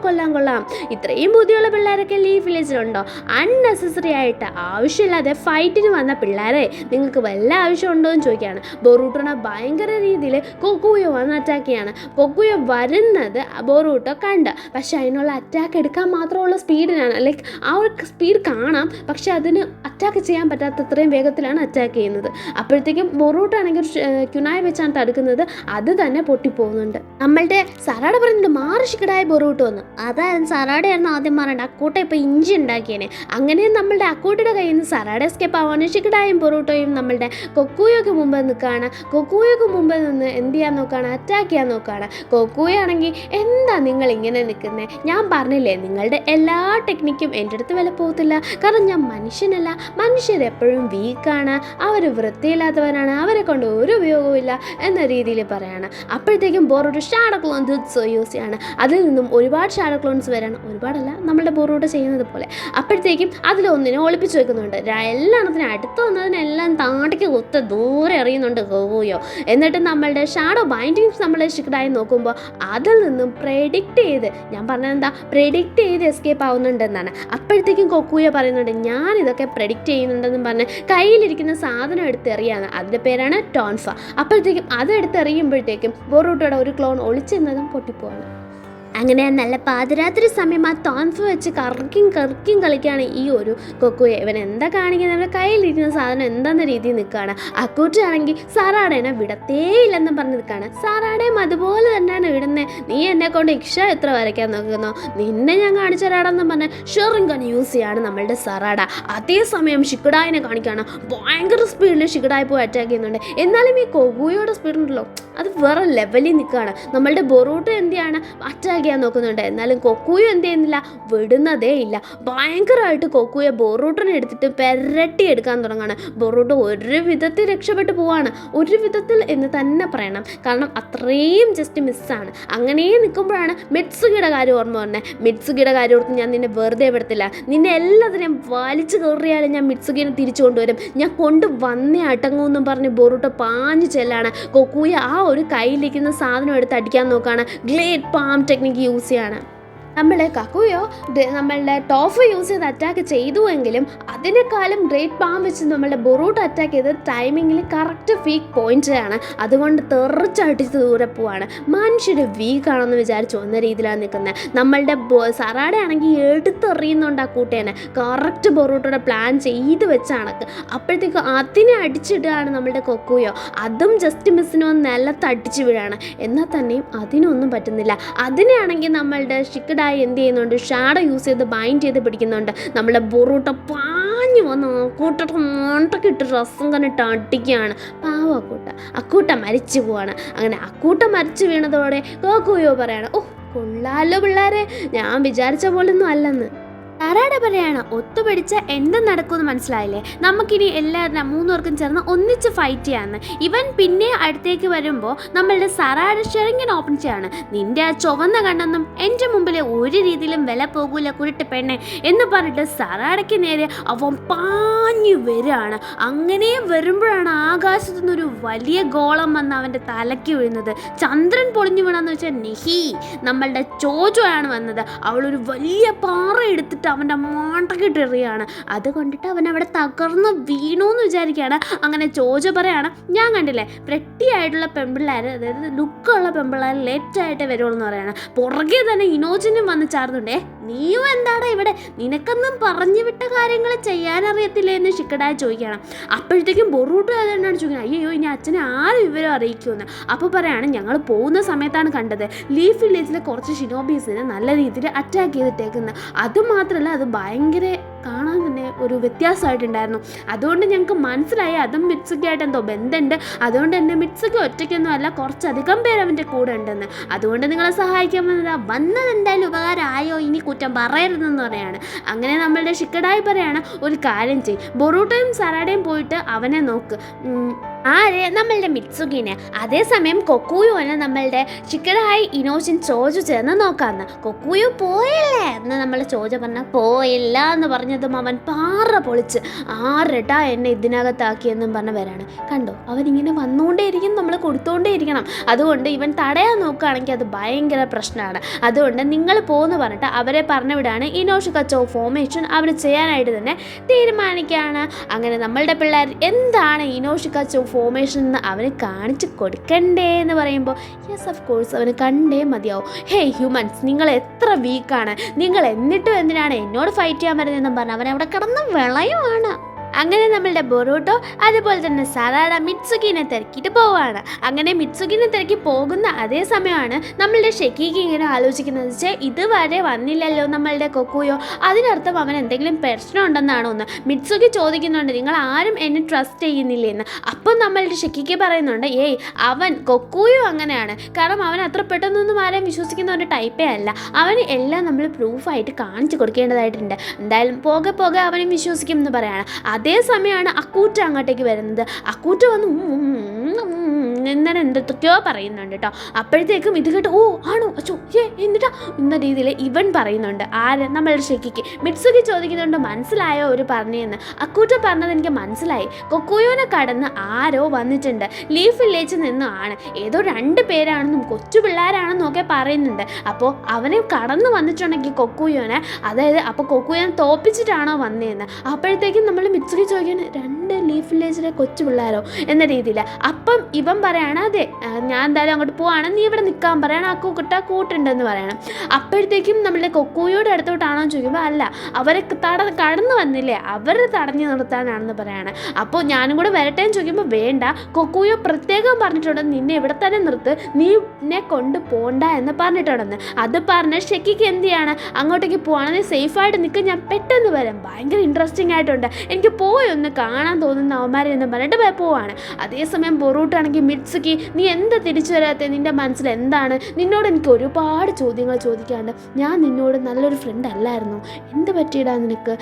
കൊള്ളാം, ഇത്രയും ബുദ്ധിയുള്ള പിള്ളേരൊക്കെ ലീഫ് വില്ലേജിലുണ്ടോ? അൺനെസസറി ആയിട്ട് ആവശ്യമില്ലാതെ ഫൈറ്റിന് വന്ന പിള്ളേരെ നിങ്ങൾക്ക് വല്ല ആവശ്യമുണ്ടോ എന്ന് ചോദിക്കുകയാണ്. ബൊറൂട്ടോനെ ഭയങ്കര രീതിയിൽ കൊക്കൂയോ വന്ന് അറ്റാക്ക് ചെയ്യാണ്. കൊക്കൂയോ വരുന്നത് ബൊറൂട്ടോ കണ്ട്, പക്ഷെ അതിനുള്ള അറ്റാക്ക് എടുക്കാൻ മാത്രമുള്ള സ്പീഡിനാണ്, ലൈക്ക് ആ ഒരു സ്പീഡ് കാണാം, പക്ഷെ അതിന് അറ്റാക്ക് ചെയ്യാൻ പറ്റാത്തത്രയും വേഗത്തിലാണ് അറ്റാക്ക് ചെയ്യുന്നത്. അപ്പോഴത്തേക്കും ബൊറൂട്ടോ ആണെങ്കിൽ ക്യുനായി വെച്ചാണ് തടുക്കുന്നത്, അത് തന്നെ പൊട്ടിപ്പോകുന്നുണ്ട്. നമ്മളുടെ സറാഡ പറയുന്നുണ്ട്, മാറി ഷിക്കിഡായി ബൊറൂട്ടോ എന്ന്. അതായിരുന്നു സറാഡയായിരുന്നു ആദ്യം മാറേണ്ട, അക്കൂട്ട ഇപ്പോൾ ഇഞ്ചി ഉണ്ടാക്കിയേനെ. അങ്ങനെ നമ്മളുടെ അക്കൂട്ടയുടെ കയ്യിൽ നിന്ന് സറാഡ എസ്കേപ്പ് ആവാനും ഷിക്കിഡായും ബൊറൂട്ടോയും നമ്മളുടെ കൊക്കൂയോക്ക് മുമ്പ് നിൽക്കുകയാണ്. കൊക്കൂയോക്ക് മുമ്പ് നിന്ന് എന്ത് ചെയ്യാൻ നോക്കുകയാണ്, അറ്റാക്ക് ചെയ്യാൻ നോക്കുകയാണ്. കൊക്കൂയോ ആണെങ്കിൽ എന്താ നിങ്ങൾ ഇങ്ങനെ നിൽക്കുന്നത്, ഞാൻ പറഞ്ഞില്ലേ നിങ്ങളുടെ എല്ലാ ടെക്നിക്കും എൻ്റെ അടുത്ത് വില പോകത്തില്ല, കാരണം ഞാൻ മനുഷ്യനല്ല, മനുഷ്യരെപ്പോഴും വീക്കാണ്, അവർ വൃത്തിയില്ലാത്തവരാണ്, അവരെ കൊണ്ട് ഒരു ഉപയോഗവുമില്ല എന്ന രീതിയിൽ പറയാണ്. അപ്പോഴത്തേക്കും ബൊറൂട്ടോ ഷാഡോ ക്ലോൺ ജുട്സു യൂസ് ചെയ്യാണ്. അതിൽ നിന്നും ഒരുപാട് ഷാഡോ ക്ലോൺസ് വരാണ്, ഒരുപാടല്ല, നമ്മളുടെ ബൊറൂട്ടോ ചെയ്യുന്നത് പോലെ. അപ്പോഴത്തേക്കും അതിലൊന്നിനെ ഒളിപ്പിച്ച് വെക്കുന്നുണ്ട്. എല്ലാത്തിനും അടുത്ത് വന്നതിനെല്ലാം താടിക്ക് കുത്ത ദൂരെ എറിയുന്നുണ്ട് കൊക്കൂയോ. എന്നിട്ട് നമ്മളുടെ ഷാഡോ ബൈൻഡിങ്സ് നമ്മളെ ഷിക്കിഡായി നോക്കുമ്പോൾ അതിൽ നിന്നും പ്രെഡിക്റ്റ് ചെയ്ത് എസ്കേപ്പ് ആവുന്നുണ്ടെന്നാണ്. അപ്പോഴത്തേക്കും കൊക്കൂയോ പറയുന്നുണ്ട്, ഞാൻ ഇതൊക്കെ പ്രെഡിക്റ്റ് ചെയ്യുന്നുണ്ടെന്നും പറഞ്ഞ് കയ്യിലിരിക്കുന്ന സാധനം എടുത്തെറിയാണ്. അതിൻ്റെ പേരാണ് ടോൺഫ. അപ്പോഴത്തേക്കും അത് എടുത്തെറിയുമ്പോഴത്തേക്കും ബൊറൂട്ടോയുടെ ഒരു ക്ലോൺ ഒളിച്ചെന്നതും പൊട്ടിപ്പോവാണ്. അങ്ങനെ നല്ല പാതിരാത്രി സമയം ആ തോൺഫ് വെച്ച് കറക്കിയും കളിക്കുകയാണ് ഈ ഒരു കൊക്കൂയ. ഇവൻ എന്താ കാണിക്കുന്നത്, അവൻ്റെ കയ്യിലിരിക്കുന്ന സാധനം എന്താണെന്ന രീതിയിൽ നിൽക്കുകയാണ്. അക്കൂട്ടാണെങ്കിൽ സാറാടേനെ വിടത്തേ ഇല്ലെന്ന് പറഞ്ഞ് നിൽക്കുകയാണ്. സാറാടേയും അതുപോലെ തന്നെയാണ് വിടുന്നത്. നീ എന്നെ കൊണ്ട് ഇക്ഷ എത്ര വരയ്ക്കാൻ നോക്കുന്നോ, നിന്നെ ഞാൻ കാണിച്ചു തരാടെന്ന് പറഞ്ഞ് ഷെറിങ്കൻ യൂസ് ചെയ്യാണ് നമ്മളുടെ സറാഡ. അതേസമയം ഷിക്കിഡായിനെ കാണിക്കുകയാണ്. ഭയങ്കര സ്പീഡിൽ ഷിക്കിഡായി പോയി അറ്റാക്ക് ചെയ്യുന്നുണ്ട്. എന്നാലും ഈ കൊക്കൂയോയുടെ സ്പീഡുണ്ടല്ലോ, അത് വേറെ ലെവലിൽ നിൽക്കുകയാണ്. നമ്മളുടെ ബൊറൂട്ടോ എന്ത് ചെയ്യാണ്, അറ്റാക്ക് ചെയ്യാൻ നോക്കുന്നുണ്ട്. എന്നാലും കൊക്കൂയോ എന്ത് ചെയ്യുന്നില്ല, വിടുന്നതേ ഇല്ല. ഭയങ്കരമായിട്ട് കൊക്കൂയെ ബൊറൂട്ടോനെ എടുത്തിട്ട് പെരട്ടി എടുക്കാൻ തുടങ്ങാണ്. ബൊറൂട്ടോ ഒരു വിധത്തിൽ രക്ഷപ്പെട്ടു പോവാണ്, ഒരു വിധത്തിൽ എന്ന് തന്നെ പറയണം, കാരണം അത്രയും ജസ്റ്റ് മിസ്സാണ്. അങ്ങനെ നിൽക്കുമ്പോഴാണ് മിത്സുകിയുടെ കാര്യം ഓർമ്മ പറഞ്ഞത്. മിത്സുകിയുടെ കാര്യം ഓർത്ത് ഞാൻ നിന്നെ വെറുതെ വിടത്തില്ല, നിന്നെ എല്ലാത്തിനെയും വലിച്ചു കയറിയാലും ഞാൻ മിത്സുകിനെ തിരിച്ചു കൊണ്ടുവരും, ഞാൻ കൊണ്ടുവന്നേ അടങ്ങുമെന്നും പറഞ്ഞ് ബൊറൂട്ടോ പാഞ്ഞു ചെല്ലാണ്. കൊക്കൂയ ആ ഒരു കയ്യിലിരിക്കുന്ന സാധനം എടുത്ത് അടിക്കാൻ നോക്കുകയാണ്. ഗ്ലേഡ് പാം ടെക്നിക്ക് യൂസ് ചെയ്യാണ്. നമ്മൾ കക്കുയോ നമ്മളുടെ ടോഫ് യൂസ് ചെയ്ത് അറ്റാക്ക് ചെയ്തുവെങ്കിലും അതിനേക്കാളും ഗ്രേറ്റ് പാം വെച്ച് നമ്മളുടെ ബൊറൂട്ടോ അറ്റാക്ക് ചെയ്ത് ടൈമിങ്ങിൽ കറക്റ്റ് വീക്ക് പോയിന്റാണ്. അതുകൊണ്ട് തെറിച്ചടിച്ച് ദൂരെ പോവാണ്. മനുഷ്യര് വീക്കാണെന്ന് വിചാരിച്ചു വന്ന രീതിയിലാണ് നിൽക്കുന്നത്. നമ്മളുടെ സറാടെ ആണെങ്കിൽ എടുത്തെറിയുന്നുണ്ട് ആ കൂട്ടേനെ. കറക്റ്റ് ബൊറൂട്ടോയുടെ പ്ലാൻ ചെയ്ത് വെച്ചാണ്. അപ്പോഴത്തേക്കും അതിനെ അടിച്ചിടുകയാണ് നമ്മളുടെ കൊക്കുയോ. അതും ജസ്റ്റ് മിസ്സിന് വന്ന് നിലത്തടിച്ച് വീഴാണ്. എന്നാൽ തന്നെയും അതിനൊന്നും പറ്റുന്നില്ല. അതിനെയാണെങ്കിൽ നമ്മളുടെ ഷിക്കഡായി എന്ത് ചെയ്യുന്നുണ്ട്, ഷാഡോ യൂസ് ചെയ്ത് ബൈൻഡ് ചെയ്ത് പിടിക്കുന്നുണ്ട്. നമ്മളെ ബൊറൂട്ടോ പാഞ്ഞു വന്ന് കൂട്ടൊക്കെ മോണ്ടൊക്കെ രസം കണ്ടിട്ട് അടിക്കുകയാണ്. പാവം അക്കൂട്ട മരിച്ചു പോവാണ്. അങ്ങനെ അക്കൂട്ട മരിച്ചു വീണതോടെ കൊക്കുയോ പറയാണ്, ഓ കൊള്ളാലോ പിള്ളേരെ, ഞാൻ വിചാരിച്ച പോലൊന്നും അല്ലെന്ന്. സറാടെ പറയാണ്, ഒത്തുപിടിച്ച എന്ത് നടക്കുമെന്ന് മനസ്സിലായില്ലേ, നമുക്കിനി എല്ലാവരും മൂന്നുപേർക്കും ചേർന്ന് ഒന്നിച്ച് ഫൈറ്റ് ചെയ്യാമെന്ന്. ഇവൻ പിന്നെ അടുത്തേക്ക് വരുമ്പോൾ നമ്മളുടെ സറാടെ ഷെറിങ്ങിന് ഓപ്പൺ ചെയ്യാണ്. നിന്റെ ആ ചുവന്ന കണ്ണൊന്നും എൻ്റെ മുമ്പിൽ ഒരു രീതിയിലും വില പോകൂല കുരുട്ട് പെണ്ണെ എന്ന് പറഞ്ഞിട്ട് സറാടയ്ക്ക് നേരെ അവൻ പാഞ്ഞു വരികയാണ്. അങ്ങനെ വരുമ്പോഴാണ് ആകാശത്തു നിന്നൊരു വലിയ ഗോളം വന്ന് അവൻ്റെ തലയ്ക്ക് വീഴുന്നത്. ചന്ദ്രൻ പൊളിഞ്ഞു വീണെന്ന് വെച്ചാൽ നിഹി നമ്മളുടെ ചോജോ ആണ് വന്നത്. അവളൊരു വലിയ പാറ എടുത്തിട്ട് അവൻ്റെ മോണ്ടക്കിട്ട് എറിയാണ്. അത് കണ്ടിട്ട് അവൻ അവിടെ തകർന്ന് വീണു എന്ന് വിചാരിക്കുകയാണ്. അങ്ങനെ ചോജോ പറയാണ്, ഞാൻ കണ്ടില്ലേ പ്രട്ടിയായിട്ടുള്ള പെൺപിള്ളേർ, അതായത് ലുക്കുള്ള പെൺപിള്ളേർ ലേറ്റായിട്ടേ വരുള്ളൂ എന്ന് പറയാണ്. പുറകെ തന്നെ ഇനോജിനും വന്ന് ചാർന്നുണ്ടേ, നീയും എന്താടാ ഇവിടെ, നിനക്കൊന്നും പറഞ്ഞു വിട്ട കാര്യങ്ങൾ ചെയ്യാനറിയത്തില്ലേ എന്ന് ഷിക്കഡായി ചോദിക്കണം. അപ്പോഴത്തേക്കും ബൊറൂട്ടോ അതെന്നാണ് ചോദിക്കുന്നത്, അയ്യോ ഇനി അച്ഛനെ ആരും വിവരം അറിയിക്കുമെന്ന്. അപ്പോൾ പറയാണ്, ഞങ്ങൾ പോകുന്ന സമയത്താണ് കണ്ടത് ലീഫ് വില്ലേജിലെ കുറച്ച് ഷിനോബീസിനെ നല്ല രീതിയിൽ അറ്റാക്ക് ചെയ്തിട്ടേക്കുന്നത്. അതുമാത്രമല്ല അത് ഭയങ്കര കാണാൻ തന്നെ ഒരു വ്യത്യാസമായിട്ടുണ്ടായിരുന്നു. അതുകൊണ്ട് ഞങ്ങൾക്ക് മനസ്സിലായി അതും മിറ്റ്സുക്കിയായിട്ട് എന്തോ ബന്ധമുണ്ട്. അതുകൊണ്ട് തന്നെ മിറ്റ്സുക്കി ഒറ്റയ്ക്കൊന്നും അല്ല, കുറച്ചധികം പേര് അവൻ്റെ കൂടെ ഉണ്ടെന്ന്. അതുകൊണ്ട് നിങ്ങളെ സഹായിക്കാൻ വന്നത് എന്തായാലും ഉപകാരമായോ, ഇനി കുറ്റം പറയരുതെന്ന് പറയാണ്. അങ്ങനെ നമ്മളുടെ ഷിക്കഡായി പറയാണ്, ഒരു കാര്യം ചെയ്യും, ബൊറൂട്ടോയും സറാഡയും പോയിട്ട് അവനെ നോക്ക്. ആരെ? നമ്മളുടെ മിറ്റ്സുക്കിനെ. അതേസമയം കൊക്കുയുവിനെ നമ്മളുടെ ഷിക്കഡായി ഇനോജിൻ ചോജു ചേർന്ന് നോക്കാമെന്ന്. കൊക്കുയു പോയില്ലേ എന്ന് നമ്മൾ ചോജു പറഞ്ഞാൽ പോയില്ല എന്ന് പറഞ്ഞതും അവൻ പാറ പൊളിച്ച് ആരെട്ടാ എന്നെ ഇതിനകത്താക്കിയെന്നും പറഞ്ഞ് വരാണ്. കണ്ടോ, അവനിങ്ങനെ വന്നുകൊണ്ടേയിരിക്കും, നമ്മൾ കൊടുത്തുകൊണ്ടേയിരിക്കണം. അതുകൊണ്ട് ഇവൻ തടയാൻ നോക്കുകയാണെങ്കിൽ അത് ഭയങ്കര പ്രശ്നമാണ്. അതുകൊണ്ട് നിങ്ങൾ പോകുന്നു പറഞ്ഞിട്ട് അവരെ പറഞ്ഞു വിടാണ്. ഇനോഷിക്കച്ചോ ഫോമേഷൻ അവർ ചെയ്യാനായിട്ട് തന്നെ തീരുമാനിക്കുകയാണ്. അങ്ങനെ നമ്മളുടെ പിള്ളേർ എന്താണ് ഇനോഷിക്കച്ചോ ഫോമേഷൻ എന്ന് അവന് കാണിച്ച് കൊടുക്കണ്ടേ എന്ന് പറയുമ്പോൾ യെസ് ഓഫ് കോഴ്സ് അവന് കണ്ടേ മതിയാവും. ഹേയ് ഹ്യൂമൻസ്, നിങ്ങൾ എത്ര വീക്കാണ്, നിങ്ങൾ എന്നിട്ടും എന്തിനാണ് എന്നോട് ഫൈറ്റ് ചെയ്യാൻ വരുന്നതെന്നും പറഞ്ഞ് അവൻ അവിടെ കിടന്ന് വിളയുമാണ്. അങ്ങനെ നമ്മളുടെ ബൊറൂട്ടോ അതുപോലെ തന്നെ സറാഡ മിറ്റ്സുക്കിനെ തിരക്കിയിട്ട് പോവുകയാണ്. അങ്ങനെ മിറ്റ്സുക്കിനെ തിരക്കി പോകുന്ന അതേ സമയമാണ് നമ്മളുടെ ഷെക്കിക്ക് ഇങ്ങനെ ആലോചിക്കുന്നത് വെച്ചാൽ ഇതുവരെ വന്നില്ലല്ലോ നമ്മളുടെ കൊക്കുയോ, അതിനർത്ഥം അവൻ എന്തെങ്കിലും പ്രശ്നം ഉണ്ടെന്നാണോ എന്ന് മിറ്റ്സുക്കി ചോദിക്കുന്നുണ്ട്. നിങ്ങൾ ആരും എന്നെ ട്രസ്റ്റ് ചെയ്യുന്നില്ലേ എന്ന്. അപ്പം നമ്മളുടെ ഷെക്കിക്ക് പറയുന്നുണ്ട്, ഏയ് അവൻ കൊക്കുയോ അങ്ങനെയാണ്, കാരണം അവൻ അത്ര പെട്ടെന്നൊന്നും ആരെയും വിശ്വസിക്കുന്ന ഒരു ടൈപ്പേ അല്ല. അവന് എല്ലാം നമ്മൾ പ്രൂഫായിട്ട് കാണിച്ചു കൊടുക്കേണ്ടതായിട്ടുണ്ട്. എന്തായാലും പോകെ പോകെ അവനെ വിശ്വസിക്കും എന്ന് പറയാണ്. അതേ സമയമാണ് അക്കൂറ്റ അങ്ങോട്ടേക്ക് വരുന്നത്. അക്കൂറ്റ വന്ന് എന്താണ് എന്തൊക്കെയോ പറയുന്നുണ്ട് കേട്ടോ. അപ്പോഴത്തേക്കും ഇത് കേട്ട് ഓ ആണോ അച്ചോ എന്നിട്ടാ എന്ന രീതിയിൽ ഇവൻ പറയുന്നുണ്ട്. ആര്? നമ്മളുടെ ഷെക്കിക്ക്. മിറ്റ്സുക്കി ചോദിക്കുന്നുണ്ട്, മനസ്സിലായോ ഒരു പറഞ്ഞതെന്ന്. അക്കൂറ്റ പറഞ്ഞത് എനിക്ക് മനസ്സിലായി, കൊക്കുയോനെ കടന്ന് ആരോ വന്നിട്ടുണ്ട്, ലീഫ് വില്ലേജിൽ നിന്നാണ്, ഏതോ 2 പേരാണെന്നും കൊച്ചു പിള്ളേരാണെന്നും ഒക്കെ പറയുന്നുണ്ട്. അപ്പോൾ അവനെ കടന്നു വന്നിട്ടുണ്ടെങ്കിൽ കൊക്കുയോനെ, അതായത് അപ്പോൾ കൊക്കുയോനെ തോപ്പിച്ചിട്ടാണോ വന്നതെന്ന്. അപ്പോഴത്തേക്കും നമ്മൾ മിറ്റ്സുക്കി ചോദിക്കുകയാണ്, 2 ലീഫ് വില്ലേജിലെ കൊച്ചു പിള്ളേരോ എന്ന രീതിയിൽ. അപ്പം ഇവൻ പറയാണ്, അതെ ഞാൻ എന്തായാലും അങ്ങോട്ട് പോവാണ്, നീ ഇവിടെ നിൽക്കാൻ പറയണം, അക്കൂക്കുട്ട കൂട്ടുണ്ടെന്ന് പറയണം. അപ്പോഴത്തേക്കും നമ്മളുടെ കൊക്കുയോയുടെ അടുത്തോട്ടാണോ ചോദിക്കുമ്പോൾ അല്ല, അവരെ കടന്നു വന്നില്ലേ, അവർ തടഞ്ഞു നിർത്താനാണെന്ന് പറയാണ്. അപ്പോൾ ഞാനും കൂടെ വരട്ടെ എന്ന് ചോദിക്കുമ്പോൾ വേണ്ട, കൊക്കുയോ പ്രത്യേകം പറഞ്ഞിട്ടുണ്ട് നിന്നെ ഇവിടെ തന്നെ നിർത്ത്, നീ എന്നെ കൊണ്ട് പോണ്ട എന്ന് പറഞ്ഞിട്ടുണ്ടെന്ന്. അത് പറഞ്ഞ് ഷെക്കിക്ക് എന്ത് ചെയ്യാണ്, അങ്ങോട്ടേക്ക് പോവാണ്, നീ സേഫായിട്ട് നിൽക്കുക, ഞാൻ പെട്ടെന്ന് വരാം, ഭയങ്കര ഇൻട്രസ്റ്റിംഗ് ആയിട്ടുണ്ട്, എനിക്ക് പോയി ഒന്ന് കാണാൻ തോന്നുന്ന അവന്മാരെ എന്ന് പറഞ്ഞിട്ട് പോവാണ്. അതേസമയം ബൊറൂട്ടാണെങ്കിൽ മിറ്റ്സുക്കി, നീ എന്താ തിരിച്ചു വരാത്തത്, നിൻ്റെ മനസ്സിൽ എന്താണ്, നിന്നോട് എനിക്ക് ഒരുപാട് ചോദ്യങ്ങൾ ചോദിക്കാണ്ട്, ഞാൻ നിന്നോട് നല്ലൊരു ഫ്രണ്ട് അല്ലായിരുന്നു, എന്ത് പറ്റിയിടാ നിനക്ക്,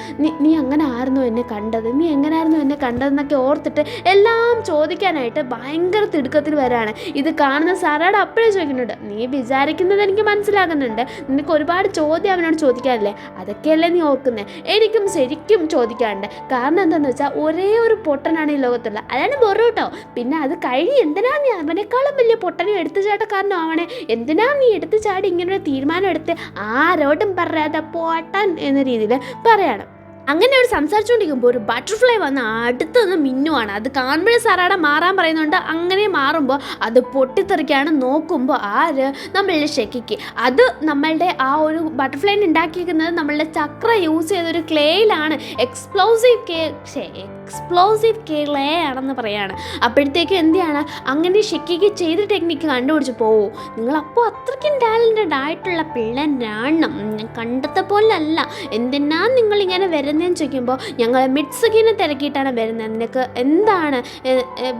നീ അങ്ങനെ ആയിരുന്നു എന്നെ കണ്ടത്, നീ എങ്ങനെയായിരുന്നു എന്നെ കണ്ടതെന്നൊക്കെ ഓർത്തിട്ട് എല്ലാം ചോദിക്കാനായിട്ട് ഭയങ്കര തിടുക്കത്തിൽ വരാണ്. ഇത് കാണുന്ന സാറാട് അപ്പോഴേ ചോദിക്കുന്നുണ്ട്, നീ വിചാരിക്കുന്നത് എനിക്ക് മനസ്സിലാകുന്നുണ്ട്, നിനക്ക് ഒരുപാട് ചോദ്യം അവനോട് ചോദിക്കാറില്ലേ, അതൊക്കെയല്ലേ നീ ഓർക്കുന്നത്, എനിക്കും ശരിക്കും ചോദിക്കാറുണ്ട്. കാരണം എന്താണെന്ന് വെച്ചാൽ ഒരേ ഒരു പൊട്ടനാണ് ഈ ലോകത്തുള്ളത്, അതാണ് ബൊറൂട്ടോ. പിന്നെ അത് കഴിഞ്ഞ് എന്തിനാ നീ അവനേക്കാളും വലിയ പൊട്ടനും എടുത്തുചാട്ടക്കാരനും ആവണേ, എന്തിനാ നീ എടുത്തു ചാടി ഇങ്ങനൊരു തീരുമാനം എടുത്ത് ആരോടും പറയാതെ പൊട്ടൻ എന്ന രീതിയിൽ പറയണം. അങ്ങനെ അവർ സംസാരിച്ചുകൊണ്ടിരിക്കുമ്പോൾ ഒരു ബട്ടർഫ്ലൈ വന്ന് അടുത്തൊന്ന് മിന്നുവാണ്. അത് കാണുമ്പോഴേ സാറാടെ മാറാൻ പറയുന്നുണ്ട്. അങ്ങനെ മാറുമ്പോൾ അത് പൊട്ടിത്തെറിക്കാണ്. നോക്കുമ്പോൾ ആര്, നമ്മളുടെ ഷെക്കിക്ക്. അത് നമ്മളുടെ ആ ഒരു ബട്ടർഫ്ലൈനെ ഉണ്ടാക്കിയിരിക്കുന്നത് നമ്മളുടെ ചക്ര യൂസ് ചെയ്തൊരു ക്ലേയിലാണ്. എക്സ്പ്ലോസീവ് ക്ലേ ആണെന്ന് പറയാണ്. അപ്പോഴത്തേക്കും എന്തിയാണ് അങ്ങനെ ഷെക്കിക്ക് ചെയ്ത ടെക്നിക്ക് കണ്ടുപിടിച്ച് പോവും. നിങ്ങളപ്പോൾ അത്രയ്ക്കും ടാലൻറ്റഡ് ആയിട്ടുള്ള പിള്ളേരാണ്, ഞാൻ കണ്ടത്തെ പോലല്ല, എന്തിനാ നിങ്ങളിങ്ങനെ വരുന്നതെന്ന് ചോദിക്കുമ്പോൾ ഞങ്ങൾ മിഡ്സുകിനെ തിരക്കിയിട്ടാണ് വരുന്നത്, നിനക്ക് എന്താണ്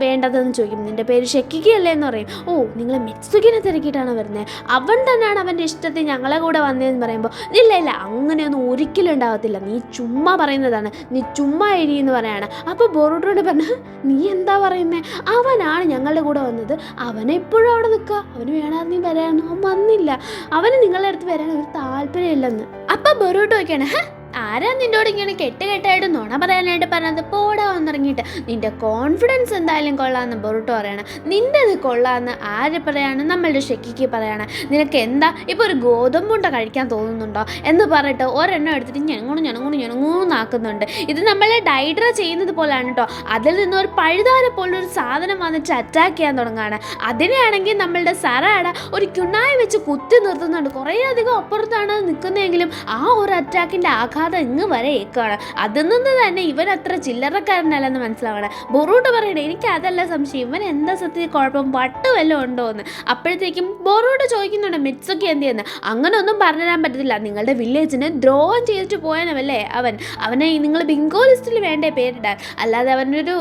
വേണ്ടതെന്ന് ചോദിക്കും. നിൻ്റെ പേര് ഷെക്കിക്കല്ലേ എന്ന് പറയും. ഓ, നിങ്ങൾ മിഡ്സുകിനെ തിരക്കിയിട്ടാണ് വരുന്നത്, അവൻ തന്നെയാണ് അവൻ്റെ ഇഷ്ടത്തിൽ ഞങ്ങളെ കൂടെ വന്നതെന്ന് പറയുമ്പോൾ ഇല്ല അങ്ങനെയൊന്നും ഒരിക്കലും ഉണ്ടാകത്തില്ല, നീ ചുമ്മാ പറയുന്നതാണ്, നീ ചുമ്മാ എരി എന്ന് പറയാണ്. അപ്പോൾ ബൊറൂട്ടോട് പറഞ്ഞു, നീ എന്താ പറയുന്നത്, അവനാണ് ഞങ്ങളുടെ കൂടെ വന്നത്, അവനെപ്പോഴും അവിടെ നിൽക്കുക, അവന് വേണമെന്ന് നീ വരാൻ, അവൻ വന്നില്ല, അവന് നിങ്ങളുടെ അടുത്ത് വരാൻ ഒരു താല്പര്യമില്ലെന്ന്. അപ്പോൾ ബൊറൂട്ടോ ഒക്കെയാണ്, ആരാ നിന്നോട് ഇങ്ങനെ കെട്ടുകെട്ടായിട്ട് നുണ പറയാനായിട്ട് പറഞ്ഞത്, പോടാ വന്നിറങ്ങിയിട്ട്, നിന്റെ കോൺഫിഡൻസ് എന്തായാലും കൊള്ളാമെന്ന് ബൊറൂട്ടോ പറയണം. നിൻ്റെ അത് കൊള്ളാമെന്ന് ആര് പറയാണ്, നമ്മളുടെ ഷെക്കിക്ക് പറയാണ്. നിനക്ക് എന്താ ഇപ്പോൾ ഒരു ഗോതമ്പുണ്ട കഴിക്കാൻ തോന്നുന്നുണ്ടോ എന്ന് പറഞ്ഞിട്ട് ഒരെണ്ണം എടുത്തിട്ട് ഞെണങ്ങൂന്നാക്കുന്നുണ്ട്. ഇത് നമ്മളെ ഡൈഡ്ര ചെയ്യുന്നത് പോലെയാണ് കേട്ടോ. അതിൽ നിന്ന് ഒരു പഴുതാര പോലൊരു സാധനം വന്നിട്ട് അറ്റാക്ക് ചെയ്യാൻ തുടങ്ങുകയാണ്. അതിനെയാണെങ്കിൽ നമ്മളുടെ സറാട ഒരു കുണ്ണായി വെച്ച് കുത്തി നിർത്തുന്നുണ്ട്. കുറേ അധികം അപ്പുറത്താണ് നിൽക്കുന്നതെങ്കിലും ആ ഒരു അറ്റാക്കിൻ്റെ ആഘാതം ഇങ്ങ് വരെ ഏക്കാണ്. അതിൽ നിന്ന് തന്നെ ഇവൻ അത്ര ചില്ലറക്കാരനല്ലെന്ന് മനസ്സിലാവണം. ബൊറൂട്ടോ പറയണേ, എനിക്ക് അതല്ല സംശയം, ഇവൻ എന്താ സത്യത്തിൽ കുഴപ്പം, വട്ട് വല്ലതും ഉണ്ടോ എന്ന്. അപ്പോഴത്തേക്കും ബൊറൂട്ടോ ചോദിക്കുന്നുണ്ട് മിഡ്സുക്കി എന്ത് ചെയ്യുന്നത്. അങ്ങനെ ഒന്നും പറഞ്ഞു തരാൻ പറ്റത്തില്ല, നിങ്ങളുടെ വില്ലേജിന് ദ്രോഹം ചെയ്തിട്ട് പോയനവല്ലേ അവനെ നിങ്ങൾ ബിങ്കോ ലിസ്റ്റിൽ വേണ്ടേ പേരിടാൻ, അല്ലാതെ അവനൊരു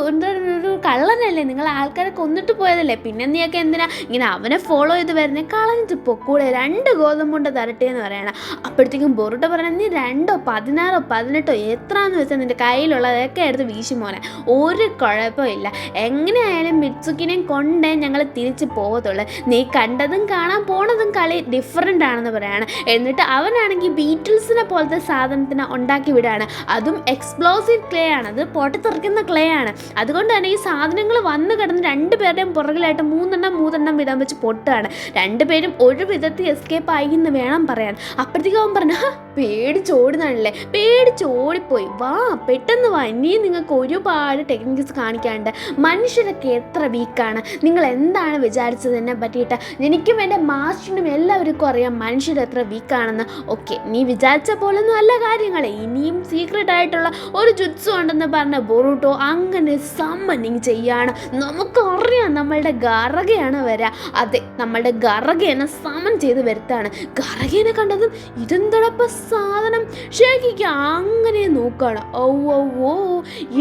കള്ളനല്ലേ, നിങ്ങൾ ആൾക്കാരെ കൊന്നിട്ട് പോയതല്ലേ, പിന്നെ നീയൊക്കെ എന്തിനാ ഇങ്ങനെ അവനെ ഫോളോ ചെയ്ത് വരുന്നത്, കളഞ്ഞിട്ട് പൊക്കൂടെ 2 ഗോതമ്പുണ്ട തരട്ടെ എന്ന് പറയണം. അപ്പോഴത്തേക്കും ബൊറൂട്ടോ പറയണത്, നീ 2, 16, 18 എത്രയെന്ന് വെച്ചാൽ നിൻ്റെ കയ്യിലുള്ളതൊക്കെ എടുത്ത് വീശി മോനെ, ഒരു കുഴപ്പമില്ല, എങ്ങനെയായാലും മിഡ്സുക്കിനെയും കൊണ്ടേ ഞങ്ങൾ തിരിച്ച് പോകത്തുള്ളൂ, നീ കണ്ടതും കാണാൻ പോണതും കളി ഡിഫറൻ്റ് ആണെന്ന് പറയാണ്. എന്നിട്ട് അവനാണെങ്കിൽ ബീറ്റിൽസിനെ പോലത്തെ സാധനത്തിനെ ഉണ്ടാക്കി വിടുകയാണ്. അതും എക്സ്പ്ലോസീവ് ക്ലേ ആണ്, അത് പൊട്ടിത്തെറിക്കുന്ന ക്ലേ ആണ്. അതുകൊണ്ട് തന്നെ ഈ സാധനങ്ങൾ വന്ന് കിടന്ന് 2 പേരുടെയും പുറകിലായിട്ട് 3 വിധം വെച്ച് പൊട്ടുകയാണ്. 2 പേരും ഒരു വിധത്തിൽ എസ്കേപ്പ് ആയി എന്ന് വേണം പറയാൻ. അപ്പോഴത്തേക്കും അവൻ പറഞ്ഞു, പേടിച്ചോടുന്നതാണല്ലേ, പേടിച്ചോടിപ്പോയി, വാ പെട്ടെന്ന് വാ, ഇനിയും നിങ്ങൾക്ക് ഒരുപാട് ടെക്നിക്സ് കാണിക്കാണ്ട്, മനുഷ്യരൊക്കെ എത്ര വീക്കാണ്, നിങ്ങൾ എന്താണ് വിചാരിച്ചത് എന്നെ പറ്റിയിട്ട്, എനിക്കും എൻ്റെ മാസ്റ്ററിനും എല്ലാവർക്കും അറിയാം മനുഷ്യർ എത്ര വീക്കാണെന്ന്. ഓക്കെ, നീ വിചാരിച്ച പോലൊന്നും അല്ല കാര്യങ്ങൾ, ഇനിയും സീക്രട്ട് ആയിട്ടുള്ള ഒരു ജുത്സു ഉണ്ടെന്ന് പറഞ്ഞ ബൊറൂട്ടോ അങ്ങനെ സമ്മണിങ് ചെയ്യാണ്. നമുക്കറിയാം നമ്മളുടെ ഗറഗയാണ് വരിക, അതെ നമ്മളുടെ ഗറഗേനെ സമൺ ചെയ്ത് വരുത്താണ്. ഗറഗേനെ കണ്ടതും ഇതെന്തടപ്പ സാധനം ഷേക്കിക്ക് അങ്ങനെ നോക്കാണ്, ഓ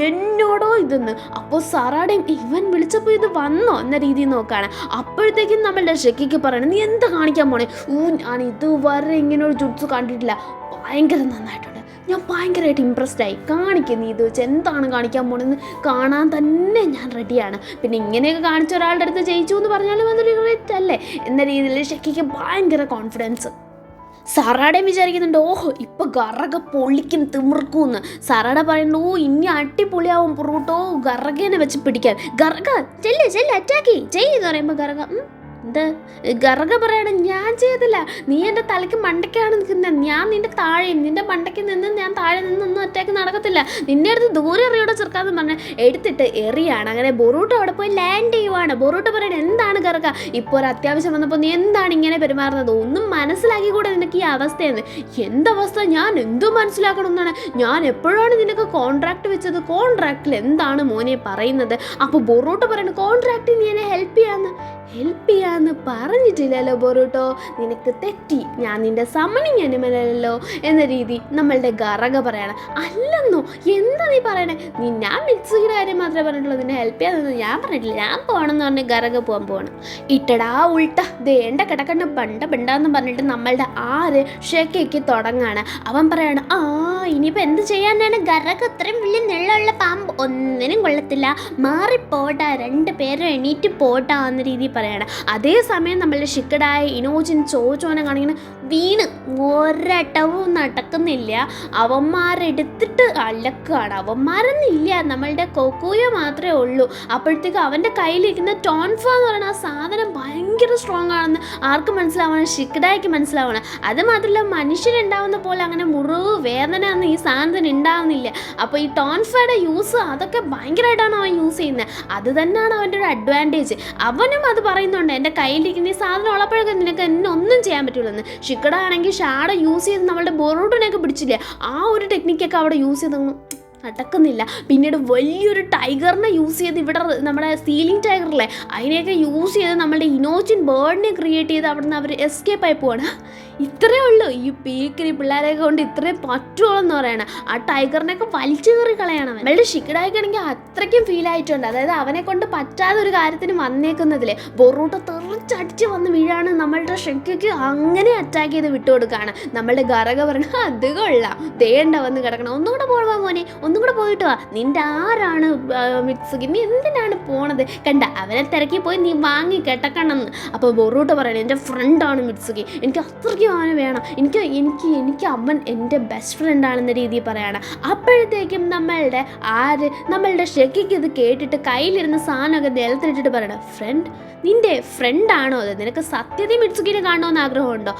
എന്നോടോ ഇതെന്ന്. അപ്പോൾ സറാടേയും ഇവൻ വിളിച്ചപ്പോൾ ഇത് വന്നോ എന്ന രീതിയിൽ നോക്കാണ്. അപ്പോഴത്തേക്കും നമ്മളുടെ ഷെക്കിക്ക് പറയണം, നീ എന്താ കാണിക്കാൻ പോണേ, ഞാൻ ഇതുവരെ ഇങ്ങനെ ഒരു ജുട്സു കണ്ടിട്ടില്ല, ഭയങ്കര നന്നായിട്ടുണ്ട്, ഞാൻ ഭയങ്കരമായിട്ട് ഇമ്പ്രസ്ഡ് ആയി, കാണിക്കുന്നു ഇത് വെച്ച് എന്താണ് കാണിക്കാൻ പോണെന്ന് കാണാൻ തന്നെ ഞാൻ റെഡിയാണ്. പിന്നെ ഇങ്ങനെയൊക്കെ കാണിച്ച ഒരാളുടെ അടുത്ത് ജയിച്ചു എന്ന് പറഞ്ഞാലും അതൊരു ഗ്രേറ്റ് അല്ലേ എന്ന രീതിയിൽ ഷെക്കിക്ക് ഭയങ്കര കോൺഫിഡൻസ്. സറാടയും വിചാരിക്കുന്നുണ്ട്, ഓഹോ ഇപ്പോൾ ഗറക പൊളിക്കും തിമിർക്കൂന്ന്. സറാട പറയുന്നു, ഇനി അടിപൊളിയാവും ബൊറൂട്ടോ ഗറഗേനെ വെച്ച് പിടിക്കാൻ. ഗറഗ ചെല്ല് അറ്റാക്ക് ചെയ്യെന്ന് പറയുമ്പോൾ ഗറഗ എന്ത് ഗറഗ പറയണം, ഞാൻ ചെയ്തില്ല, നീ എൻ്റെ തലയ്ക്ക് മണ്ടയ്ക്കാണ് നിൽക്കുന്നത്, ഞാൻ നിൻ്റെ താഴെയും നിൻ്റെ മണ്ടയ്ക്ക് നിന്ന് ഞാൻ താഴെ നിന്നൊന്നും അറ്റാക്ക് നടക്കത്തില്ല, നിന്നെ അടുത്ത് ദൂരെ എറിയോടെ ചെറുക്കാന്ന് പറഞ്ഞ് എടുത്തിട്ട് എറിയാണ്. അങ്ങനെ ബൊറൂട്ടോ അവിടെ പോയി ലാൻഡ് ചെയ്യുവാണ്. ബൊറൂട്ടോ പറയണം, എന്താണ് ഗറഗ ഇപ്പോൾ ഒരു അത്യാവശ്യം വന്നപ്പോൾ നീ എന്താണ് ഇങ്ങനെ പെരുമാറുന്നത്, ഒന്നും മനസ്സിലാക്കി കൂടെ നിനക്ക് ഈ അവസ്ഥയെന്ന്. എന്തവസ്ഥ, ഞാൻ എന്തോ മനസ്സിലാക്കണമെന്നാണ്, ഞാൻ എപ്പോഴാണ് നിനക്ക് കോൺട്രാക്ട് വെച്ചത്, കോൺട്രാക്റ്റിൽ എന്താണ് മോനെ പറയുന്നത്. അപ്പോൾ ബൊറൂട്ടോ പറയണം, കോൺട്രാക്റ്റിൽ നീ എന്നെ ഹെൽപ്പ് ചെയ്യാന്ന് പറഞ്ഞിട്ടില്ലല്ലോ ബൊറൂട്ടോ, നിനക്ക് തെറ്റി, ഞാൻ നിന്റെ സമ്മണിങ് അനുമലല്ലോ എന്ന രീതി നമ്മളുടെ ഗറഗ പറയണം. അല്ലെന്നോ, എന്താ നീ പറയണേ, ഞാൻ മിഡ്സുകിയുടെ കാര്യം മാത്രമേ പറഞ്ഞിട്ടുള്ളൂ, നിന്നെ ഹെൽപ്പ് ചെയ്യാമെന്ന് ഞാൻ പറഞ്ഞിട്ടില്ല, ഞാൻ പോകണമെന്ന് പറഞ്ഞ് ഗറഗ പോകണം. ഇട്ടടാ ഉൾട്ട ദേണ്ട കിടക്കണ്ട ബണ്ടാന്ന് പറഞ്ഞിട്ട് നമ്മളുടെ ഷെക്കിക്ക് തുടങ്ങാണ്. അവൻ പറയാണ്, ഇനിയിപ്പോൾ എന്ത് ചെയ്യാനാണ്, ഗറഗ അത്രയും വലിയ നെള്ളുള്ള പാമ്പ് ഒന്നിനും കൊള്ളത്തില്ല, മാറിപ്പോട്ടാ, 2 പേരും എണീറ്റ് പോട്ടാ എന്ന രീതി പറയാണ്. അതേസമയം നമ്മളുടെ ഷിക്കഡായ ഇനോജിൻ ചോനെ കാണിങ്ങനെ വീണ് ഒരട്ടവും നടക്കുന്നില്ല. അവന്മാരെടുത്തിട്ട് അലക്കാണ്. അവന്മാരൊന്നുമില്ല, നമ്മളുടെ കൊക്കുയ മാത്രമേ ഉള്ളൂ. അപ്പോഴത്തേക്ക് അവൻ്റെ കയ്യിലിരിക്കുന്ന ടോൺഫ എന്ന് പറയുന്ന ആ സാധനം ഭയങ്കര സ്ട്രോങ് ആണെന്ന് ആർക്ക് മനസ്സിലാവണം? ഷിക്കഡായിക്ക് മനസ്സിലാവണം. അത് മാത്രമല്ല, മനുഷ്യരുണ്ടാവുന്ന പോലെ അങ്ങനെ മുറിവ് വേദന ഒന്നും ഈ സാധനത്തിന് ഉണ്ടാവുന്നില്ല. അപ്പോൾ ഈ ടോൺഫയുടെ യൂസ് അതൊക്കെ ഭയങ്കരമായിട്ടാണ് അവൻ യൂസ് ചെയ്യുന്നത്. അത് തന്നെയാണ് അവൻ്റെ ഒരു അഡ്വാൻറ്റേജ്. അവനും അത് പറയുന്നുണ്ട്, എൻ്റെ കയ്യിലിരിക്കുന്ന ഈ സാധനം ഉള്ളപ്പോഴൊക്കെ നിനക്ക് എന്നെ ഒന്നും ചെയ്യാൻ പറ്റുള്ളൂ. ഷിക്കഡ ആണെങ്കിൽ ഷാഡ യൂസ് ചെയ്ത് നമ്മളുടെ ബൊറൂട്ടോനെയൊക്കെ പിടിച്ചില്ലേ, ആ ഒരു ടെക്നിക്കൊക്കെ അവിടെ യൂസ് ചെയ്തൊന്നും നടക്കുന്നില്ല. പിന്നീട് വലിയൊരു ടൈഗറിനെ യൂസ് ചെയ്ത് ഇവിടെ നമ്മുടെ സീലിംഗ് ടൈഗറിലെ അതിനെയൊക്കെ യൂസ് ചെയ്ത് നമ്മളുടെ ഇനോജിൻ ബേർഡിനെ ക്രിയേറ്റ് ചെയ്ത് അവിടെ നിന്ന് അവർ എസ്കേപ്പ് ആയി പോവാണ്. ഇത്രയേ ഉള്ളൂ. ഈ പീക്കിരി പിള്ളേരെയൊക്കെ കൊണ്ട് ഇത്രയും പറ്റുള്ളൂ എന്ന് പറയണം. ആ ടൈഗറിനെയൊക്കെ വലിച്ചു കയറി കളയണം. നമ്മളുടെ ഷിക്കഡായിക്കാണെങ്കിൽ അത്രയ്ക്കും ഫീൽ ആയിട്ടുണ്ട്. അതായത് അവനെ കൊണ്ട് പറ്റാതെ ഒരു കാര്യത്തിന് വന്നേക്കുന്നതിൽ ബൊറൂട്ടോ തെറിച്ചടിച്ച് വന്ന് വീഴാണ്. നമ്മളുടെ ഷെക്കിക്ക് അങ്ങനെ അറ്റാക്ക് ചെയ്ത് വിട്ടുകൊടുക്കുകയാണ്. നമ്മളുടെ ഗറക പറയണ അത് കൊള്ളാം, ദേണ്ട വന്ന് കിടക്കണം, ഒന്നുകൂടെ പോകാൻ മോനെ, ഒന്നും കൂടെ പോയിട്ട് വാ, നിന്റെ ആരാണ് മിത്സുകി, നീ എന്തിനാണ് പോണത്, കണ്ട അവനെ തിരക്കി പോയി നീ വാങ്ങി കെട്ടക്കണമെന്ന്. അപ്പോൾ ബൊറൂട്ടോ പറയണേ, എൻ്റെ ഫ്രണ്ടാണ് മിത്സുകി, എനിക്ക് അത്രയ്ക്കും അവന് വേണം, എനിക്ക് അവൻ എൻ്റെ ബെസ്റ്റ് ഫ്രണ്ടാണെന്ന രീതിയിൽ പറയാണ്. അപ്പോഴത്തേക്കും നമ്മളുടെ ഷെക്കിക്ക് ഇത് കേട്ടിട്ട് കയ്യിലിരുന്ന സാധനമൊക്കെ നിലത്തിട്ടിട്ട് പറയണം, ഫ്രണ്ട്, നിന്റെ ഫ്രണ്ടാണോ അത്? നിനക്ക് സത്യത്തിൽ മിത്സുകിനെ കാണണമെന്ന് ആഗ്രഹമുണ്ടോ?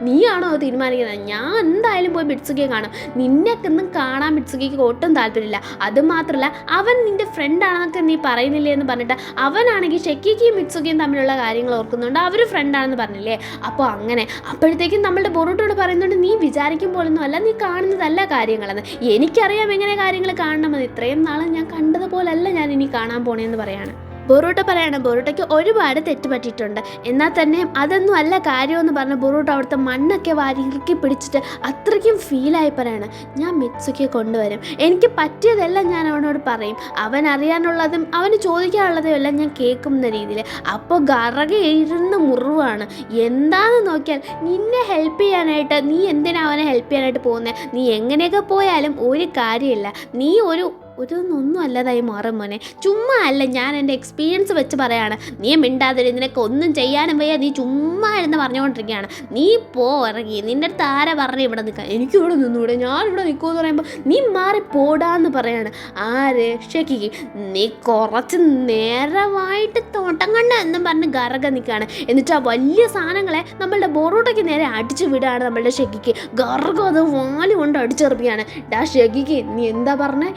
നീയാണോ അത് തീരുമാനിക്കുന്നത്? ഞാൻ എന്തായാലും പോയി മിത്സുകിയെ കാണും. നിന്നെക്കൊന്നും കാണാൻ മിത്സുകിക്ക് ഒട്ടും താല്പര്യമില്ല. അതുമാത്രമല്ല, അവൻ നിന്റെ ഫ്രണ്ടാണെന്നൊക്കെ നീ പറയുന്നില്ലേ എന്ന് പറഞ്ഞിട്ട് അവനാണെങ്കിൽ ഷെക്കിക്കും മിത്സുകിയും തമ്മിലുള്ള കാര്യങ്ങൾ ഓർക്കുന്നുണ്ട്. അവർ ഫ്രണ്ടാണെന്ന് പറഞ്ഞില്ലേ. അപ്പോൾ അങ്ങനെ അപ്പോഴത്തേക്കും നമ്മളുടെ ബൊറൂട്ടോട് പറയുന്നുണ്ട്, നീ വിചാരിക്കും പോലൊന്നും അല്ല, നീ കാണുന്നതല്ല കാര്യങ്ങളെന്ന്. എനിക്കറിയാം എങ്ങനെ കാര്യങ്ങൾ കാണണമെന്ന്. ഇത്രയും നാളും ഞാൻ കണ്ടതുപോലല്ല ഞാൻ ഇനി കാണാൻ പോണേന്ന് പറയാണ്. ബൊറൂട്ടോ പറയണം, ബൊറൂട്ടോയ്ക്ക് ഒരുപാട് തെറ്റ് പറ്റിയിട്ടുണ്ട്, എന്നാൽ തന്നെ അതൊന്നും അല്ല കാര്യമെന്ന് പറഞ്ഞ് ബൊറൂട്ടോ അവിടുത്തെ മണ്ണൊക്കെ വാരി ഇറുക്കി പിടിച്ചിട്ട് അത്രയ്ക്കും ഫീലായി പറയാണ്, ഞാൻ മിത്സുകിയെ കൊണ്ടുവരും, എനിക്ക് പറ്റിയതെല്ലാം ഞാൻ അവനോട് പറയും, അവൻ അറിയാനുള്ളതും അവന് ചോദിക്കാനുള്ളതും എല്ലാം ഞാൻ കേൾക്കുന്ന രീതിയിൽ. അപ്പോൾ ഗറക ഇരുന്ന് മുറിവാണ്. എന്താണെന്ന് നോക്കിയാൽ നിന്നെ ഹെൽപ്പ് ചെയ്യാനായിട്ട്, നീ എന്തിനാ അവനെ ഹെൽപ്പ് ചെയ്യാനായിട്ട് പോകുന്നത്? നീ എങ്ങനെയൊക്കെ പോയാലും ഒരു കാര്യമില്ല, നീ ഒന്നും അല്ലതായി മാറും മോനെ. ചുമ്മാ അല്ല, ഞാൻ എൻ്റെ എക്സ്പീരിയൻസ് വെച്ച് പറയാണ്. നീ മിണ്ടാതിരി, നിനക്ക് ഒന്നും ചെയ്യാനും വയ്യ, നീ ചുമ്മാ ഇരുന്ന് പറഞ്ഞുകൊണ്ടിരിക്കുകയാണ്. നീ ഇറങ്ങി, നിൻ്റെ അടുത്ത് ആരാ പറഞ്ഞ് ഇവിടെ നിൽക്കാൻ? എനിക്കിവിടെ നിന്നൂടെ, ഞാനിവിടെ നിൽക്കുമെന്ന് പറയുമ്പോൾ നീ മാറി പോടാന്ന് പറയാണ്. ആര്? ഷെക്കിക്ക്. നീ കുറച്ച് നേരമായിട്ട് തോട്ടം കണ്ട എന്നും പറഞ്ഞ് ഗറക നിൽക്കുകയാണ്. എന്നിട്ട് ആ വലിയ സാധനങ്ങളെ നമ്മളുടെ ബൊറൂട്ടോയ്ക്ക് നേരെ അടിച്ചു വിടുകയാണ് നമ്മളുടെ ഷെക്കിക്ക്. ഗറക അത് വാല് കൊണ്ട് അടിച്ചെറിപ്പിക്കുകയാണ്. ഡാ ഷെക്കിക്ക്, നീ എന്താ പറഞ്ഞേ?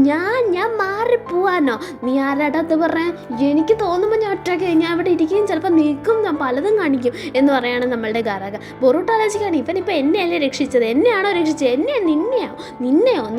ഞാൻ മാറിപ്പോവാനോ? നീ ആരാടത്ത് പറഞ്ഞേ? എനിക്ക് തോന്നുമ്പോൾ ഞാൻ ഒറ്റയ്ക്ക് ഞാൻ ഇവിടെ ഇരിക്കുകയും ചിലപ്പോൾ നിൽക്കും, ഞാൻ പലതും കാണിക്കും എന്ന് പറയാണ് നമ്മളുടെ ഗറക. ബൊറൂട്ടോ ആലോചിക്കുകയാണ്, ഇവനിപ്പോൾ എന്നെയല്ലേ രക്ഷിച്ചത്? എന്നെയാണോ രക്ഷിച്ചത്?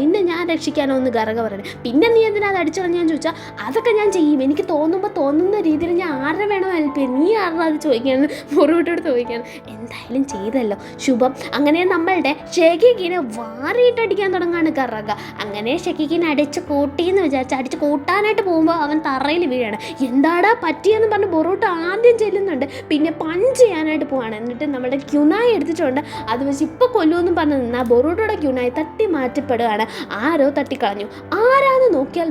നിന്നെ ഞാൻ രക്ഷിക്കാനോ എന്ന് ഗറക പറയണേ. പിന്നെ നീ എന്തിനാ അത് അടിച്ചറിഞ്ഞാന്ന് ചോദിച്ചാൽ അതൊക്കെ ഞാൻ ചെയ്യും, എനിക്ക് തോന്നുമ്പോൾ തോന്നുന്ന രീതിയിൽ ഞാൻ ആരെ വേണോ ഹെൽപ്പ് ചെയ്യും, നീ ആരുടെ അത് ചോദിക്കുകയാണ് ബൊറൂട്ടോട് ചോദിക്കുകയാണ്. എന്തായാലും ചെയ്തല്ലോ, ശുഭം. അങ്ങനെ നമ്മളുടെ ഷെക്കിക്കിനെ വാരിയിട്ടടിക്കാൻ തുടങ്ങാണ് ഗറക. അങ്ങനെ ഷെക്കിക്കിനെ അടിച്ച് കൂട്ടിയെന്ന് വിചാരിച്ച് അടിച്ച് കൂട്ടാനായിട്ട് പോകുമ്പോൾ അവൻ തറയിൽ വീഴാണ്. എന്താടാ പറ്റിയെന്ന് പറഞ്ഞ് ബൊറൂട്ടോ ആദ്യം ചെല്ലുന്നുണ്ട്, പിന്നെ പഞ്ച് ചെയ്യാനായിട്ട് പോവാണ്. എന്നിട്ട് നമ്മുടെ ക്യുനായി എടുത്തിട്ടുണ്ട്, അത് വെച്ച് ഇപ്പോൾ കൊല്ലുമെന്നും പറഞ്ഞ് നിന്നാൽ ബൊറൂട്ടോയുടെ ക്യുനായി തട്ടി മാറ്റപ്പെടുകയാണ്. ആരോ തട്ടിക്കളഞ്ഞു. ആരാന്ന് നോക്കിയാൽ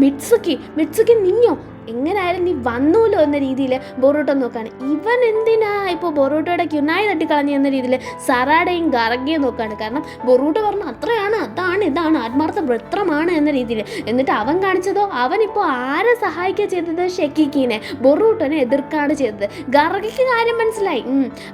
മിത്സുക്കി നിന്നോ? എങ്ങനെയായാലും നീ വന്നൂല്ലോ എന്ന രീതിയിൽ ബൊറൂട്ടോ നോക്കുകയാണ്. ഇവൻ എന്തിനാ ഇപ്പോൾ ബൊറൂട്ടോയുടെ ക്യുനായി തട്ടിക്കളഞ്ഞു എന്ന രീതിയിൽ സറാഡയും ഗറഗയും നോക്കുകയാണ്. കാരണം ബൊറൂട്ടോ പറഞ്ഞു അത്രയാണ്, ഇതാണ് ആത്മാർത്ഥ വൃത്രമാണ് എന്ന രീതിയിൽ. എന്നിട്ട് അവൻ കാണിച്ചതോ, അവനിപ്പോൾ ആരെ സഹായിക്കുക ചെയ്തത്? ഷെക്കിക്കിനെ, ബൊറൂട്ടോനെ എതിർക്കാണ് ചെയ്തത്. ഗറഗയ്ക്ക് കാര്യം മനസ്സിലായി.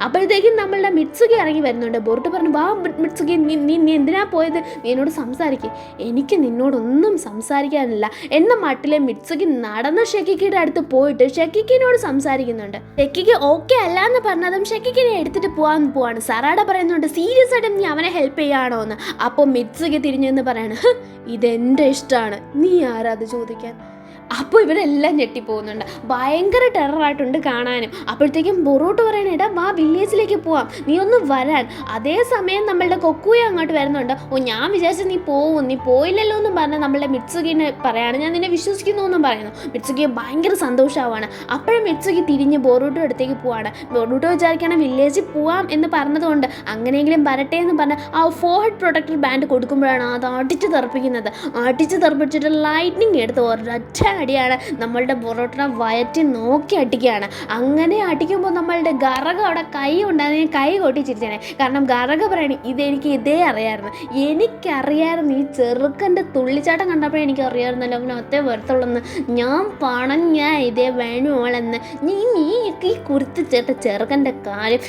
അപ്പോഴത്തേക്കും നമ്മളുടെ മിത്സുകി ഇറങ്ങി വരുന്നുണ്ട്. ബൊറൂട്ടോ പറഞ്ഞു, വാ മിത്സുകി, നീ എന്തിനാ പോയത്? നീ എന്നോട് സംസാരിക്കുക. എനിക്ക് നിന്നോടൊന്നും സംസാരിക്കാനില്ല എന്ന മട്ടിലെ മിത്സുകി നടന്ന ഷെക്കിക്കിയുടെ അടുത്ത് പോയിട്ട് ഷെക്കിക്കിനോട് സംസാരിക്കുന്നുണ്ട്. ഷെക്കിക്ക് ഓക്കെ അല്ല എന്ന് പറഞ്ഞതും ഷെക്കിക്കിനെ എടുത്തിട്ട് പോവാണ്. സറാഡ പറയുന്നുണ്ട്, സീരിയസ് ആയിട്ടും നീ അവനെ ഹെൽപ്പ് ചെയ്യാണോ എന്ന്. അപ്പോൾ മിത്സുകി തിരിഞ്ഞെന്ന് പറയാണ്, ഇതെൻ്റെ ഇഷ്ടമാണ്, നീ ആരാ അത് ചോദിക്കാൻ? അപ്പോൾ ഇവരെല്ലാം ഞെട്ടിപ്പോകുന്നുണ്ട്. ഭയങ്കര ടെററായിട്ടുണ്ട് കാണാനും. അപ്പോഴത്തേക്കും ബൊറൂട്ടോ പറയണ, എടാ വാ വില്ലേജിലേക്ക് പോവാം, നീ ഒന്ന് വരാൻ. അതേസമയം നമ്മളുടെ കൊക്കുയ അങ്ങോട്ട് വരുന്നുണ്ട്. ഞാൻ വിചാരിച്ചു നീ പോയില്ലല്ലോ എന്നും പറഞ്ഞ് നമ്മളുടെ മിത്സുകിനെ പറയാണ്, ഞാൻ നിന്നെ വിശ്വസിക്കുന്നു എന്നും പറയുന്നു. മിത്സുകിയെ ഭയങ്കര സന്തോഷമാവാണ്. അപ്പോഴും മിത്സുകി തിരിഞ്ഞ് ബൊറൂട്ടോ അടുത്തേക്ക് പോവാണ്. ബൊറൂട്ടോ വിചാരിക്കണം വില്ലേജിൽ പോവാം എന്ന് പറഞ്ഞതുകൊണ്ട് അങ്ങനെയെങ്കിലും വരട്ടെ എന്ന് പറഞ്ഞ് ആ ഫോർഹെഡ് പ്രൊട്ടക്ടർ ബാൻഡ് കൊടുക്കുമ്പോഴാണ് അത് അടിച്ച് തെറിപ്പിക്കുന്നത്. അടിച്ച് തെറിപ്പിച്ചിട്ട് ലൈറ്റ്നിങ് എടുത്ത് ഒരൊറ്റ ഒറ്റ അടിയാണ് നമ്മളുടെ ബൊറോട്ടനെ വയറ്റി നോക്കി അടിക്കുകയാണ്. അങ്ങനെ അടിക്കുമ്പോൾ നമ്മളുടെ ഗറക അവിടെ കൈ ഉണ്ടായിരുന്നെങ്കിൽ കൈ കൊട്ടി ചിരിച്ചേനെ. കാരണം ഗറക പറയണേ ഇതെനിക്ക് ഇതേ അറിയാമായിരുന്നു, എനിക്കറിയാമായിരുന്നു, ഈ ചെറുക്കൻ്റെ തുള്ളിച്ചാട്ടം കണ്ടപ്പോഴേ എനിക്കറിയാമായിരുന്നല്ലോ അവന് ഒത്തേ വരത്തുള്ളെന്ന്. ഞാൻ പണഞ്ഞ ഇതേ വേണുവോളെന്ന്. നീയൊക്കെ ഈ കുരുത്തിച്ചേട്ട ചെറുക്കൻ്റെ കാര്യം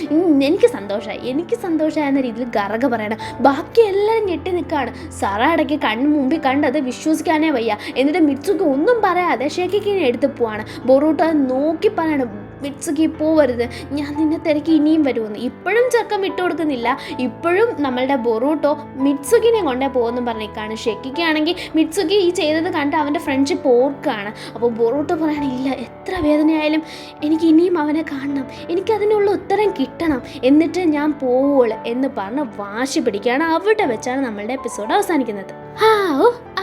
എനിക്ക് സന്തോഷമായി എന്ന രീതിയിൽ ഗറക പറയണം. ബാക്കി എല്ലാവരും ഞെട്ടി നിൽക്കുകയാണ്. സറ ഇടയ്ക്ക് മുമ്പിൽ കണ്ടത് വിശ്വസിക്കാനേ വയ്യ. എന്നിട്ട് മിറ്റ്സുക്കി ഒന്നും പറയാതെ ഷെക്കിക്കിനെ എടുത്ത് പോവാണ്. ബൊറൂട്ടോ അത് നോക്കി പറയണം, മിറ്റ്സുക്കി പോവരുത്, ഞാൻ നിന്നെ തിരക്കി ഇനിയും വരുമെന്ന്. ഇപ്പോഴും ചെറുക്കം വിട്ടുകൊടുക്കുന്നില്ല. ഇപ്പോഴും നമ്മളുടെ ബൊറൂട്ടോ മിറ്റ്സുക്കിനെ കൊണ്ടേ പോകുമെന്ന് പറഞ്ഞേക്കാണ്. ഷെക്കിക്കാണെങ്കിൽ മിറ്റ്സുക്കി ഈ ചെയ്തത് കണ്ട് അവൻ്റെ ഫ്രണ്ട്ഷിപ്പ് ഓർക്കുകയാണ്. അപ്പോൾ ബൊറൂട്ടോ പറയണില്ല, എത്ര വേദനയായാലും എനിക്ക് ഇനിയും അവനെ കാണണം, എനിക്കതിനുള്ള ഉത്തരം കിട്ടണം, എന്നിട്ട് ഞാൻ പോവുള്ളൂ എന്ന് പറഞ്ഞ് വാശി പിടിക്കുകയാണ്. അവിടെ വെച്ചാണ് നമ്മളുടെ എപ്പിസോഡ് അവസാനിക്കുന്നത്.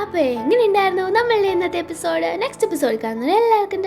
അപ്പോൾ എങ്ങനെയുണ്ടായിരുന്നു നമ്മളുടെ ഇന്നത്തെ എപ്പിസോഡ്? നെക്സ്റ്റ് എപ്പിസോഡ് കാണുന്നത് എല്ലാവർക്കും